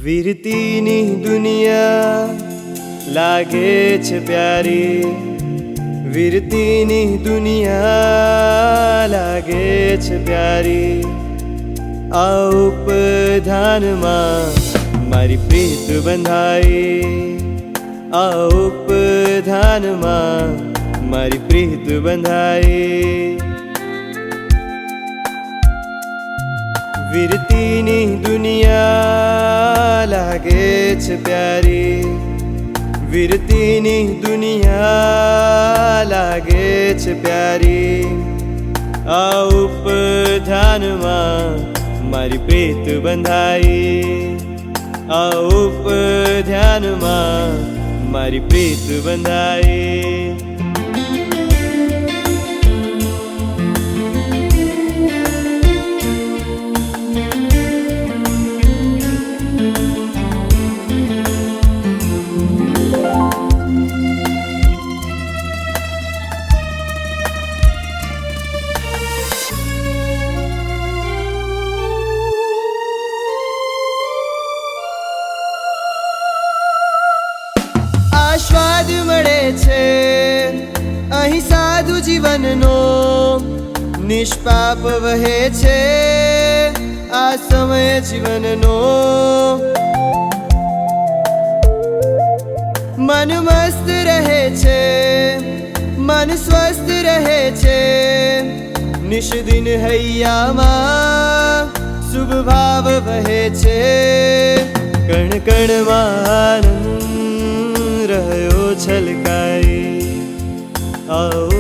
વીરતીની દુનિયા લાગે છે પ્યારી, વીરતીની દુનિયા લાગે છે પ્યારી। આ ઉપધાનમાં મારી પ્રીત બંધાઈ, આ ઉપધાનમાં મારી પ્રીત બંધાઈ। વીરતીની દુનિયા લાગે છે પ્યારી, વીરતીની દુનિયા લાગે છે પ્યારી। આ ઉપધાનમાં મારી પ્રીત બંધાઈ, આ ઉપધાનમાં મારી પ્રીત બંધાઈ। સ્વાદ મળે છે અહીં સાધુ જીવનનો, નિષ્પાપ વહે છે આ સમય જીવનનો। મન મસ્ત રહે છે, મન સ્વસ્થ રહે છે, નિષ્દિન હૈયામાં શુભ ભાવ વહે છે। કણ કણમાં આનંદ રહ્યો છલકાઈ, આવો